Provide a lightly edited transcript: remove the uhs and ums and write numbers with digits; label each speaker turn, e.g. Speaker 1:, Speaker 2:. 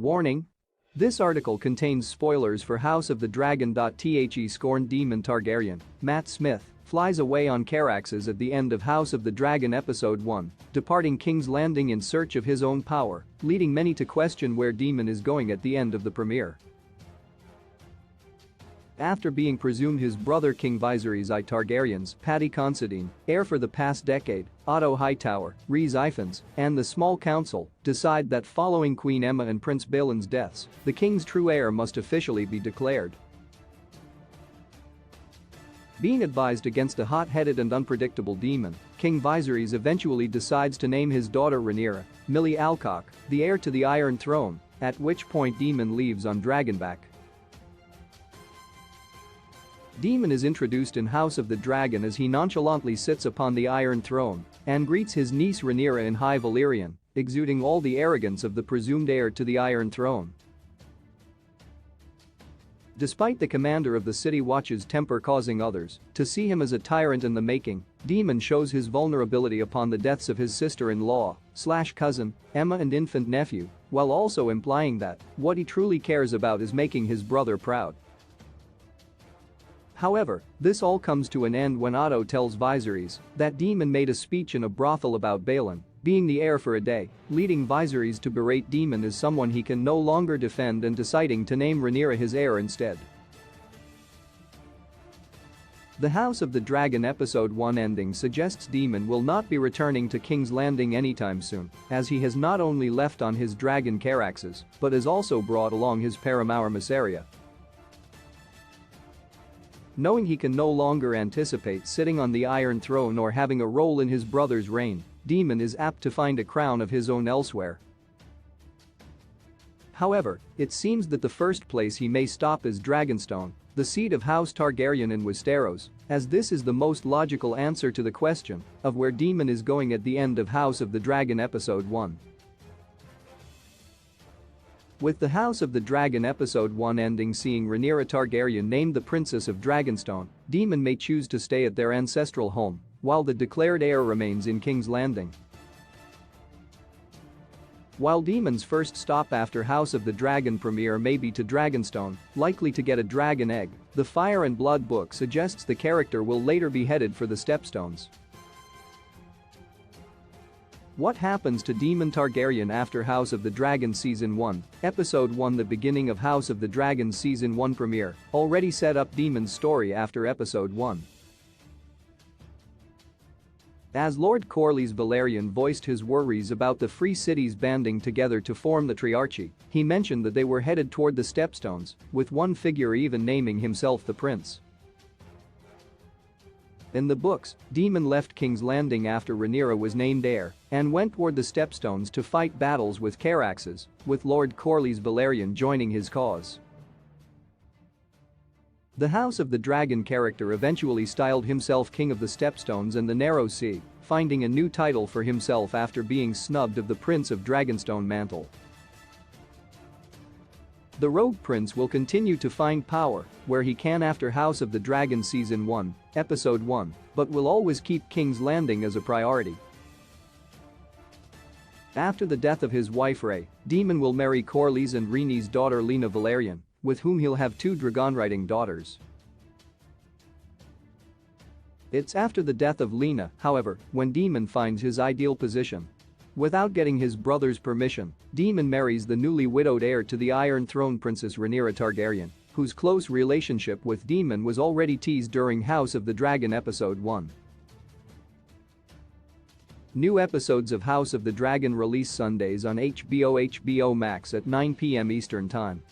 Speaker 1: Warning: this article contains spoilers for House of the Dragon. The scorned Daemon Targaryen, Matt Smith, flies away on Caraxes at the end of House of the Dragon Episode 1, departing King's Landing in search of his own power, leading many to question where Daemon is going at the end of the premiere. After being presumed his brother King Viserys I Targaryen's Paddy Considine, heir for the past decade, Otto Hightower, Rhys Ifans, and the small council decide that following Queen Aemma and Prince Balon's deaths, the king's true heir must officially be declared. Being advised against a hot-headed and unpredictable Daemon, King Viserys eventually decides to name his daughter Rhaenyra, Millie Alcock, the heir to the Iron Throne, at which point Daemon leaves on Dragonback. Daemon is introduced in House of the Dragon as he nonchalantly sits upon the Iron Throne and greets his niece Rhaenyra in High Valyrian, exuding all the arrogance of the presumed heir to the Iron Throne. Despite the commander of the City Watch's temper causing others to see him as a tyrant in the making, Daemon shows his vulnerability upon the deaths of his sister-in-law/cousin, Aemma, and infant nephew, while also implying that what he truly cares about is making his brother proud. However, this all comes to an end when Otto tells Viserys that Daemon made a speech in a brothel about Balon being the heir for a day, leading Viserys to berate Daemon as someone he can no longer defend and deciding to name Rhaenyra his heir instead. The House of the Dragon Episode 1 ending suggests Daemon will not be returning to King's Landing anytime soon, as he has not only left on his dragon Caraxes, but has also brought along his paramour Mysaria. Knowing he can no longer anticipate sitting on the Iron Throne or having a role in his brother's reign, Daemon is apt to find a crown of his own elsewhere. However, it seems that the first place he may stop is Dragonstone, the seat of House Targaryen in Westeros, as this is the most logical answer to the question of where Daemon is going at the end of House of the Dragon Episode 1. With the House of the Dragon Episode 1 ending seeing Rhaenyra Targaryen named the Princess of Dragonstone, Daemon may choose to stay at their ancestral home, while the declared heir remains in King's Landing. While Daemon's first stop after House of the Dragon premiere may be to Dragonstone, likely to get a dragon egg, the Fire and Blood book suggests the character will later be headed for the Stepstones. What happens to Daemon Targaryen after House of the Dragon Season 1, Episode 1? The beginning of House of the Dragon Season 1 premiere already set up Daemon's story after Episode 1. As Lord Corlys Velaryon voiced his worries about the Free Cities banding together to form the Triarchy, he mentioned that they were headed toward the Stepstones, with one figure even naming himself the Prince. In the books, Daemon left King's Landing after Rhaenyra was named heir and went toward the Stepstones to fight battles with Caraxes, with Lord Corlys Velaryon joining his cause. The House of the Dragon character eventually styled himself King of the Stepstones and the Narrow Sea, finding a new title for himself after being snubbed of the Prince of Dragonstone mantle. The Rogue Prince will continue to find power where he can after House of the Dragon Season 1, Episode 1, but will always keep King's Landing as a priority. After the death of his wife Rhae, Daemon will marry Corlys and Rhaenys' daughter Lena Velaryon, with whom he'll have 2 dragonriding daughters. It's after the death of Lena, however, when Daemon finds his ideal position. Without getting his brother's permission, Daemon marries the newly widowed heir to the Iron Throne Princess Rhaenyra Targaryen, whose close relationship with Daemon was already teased during House of the Dragon Episode 1. New episodes of House of the Dragon release Sundays on HBO Max at 9 p.m. Eastern Time.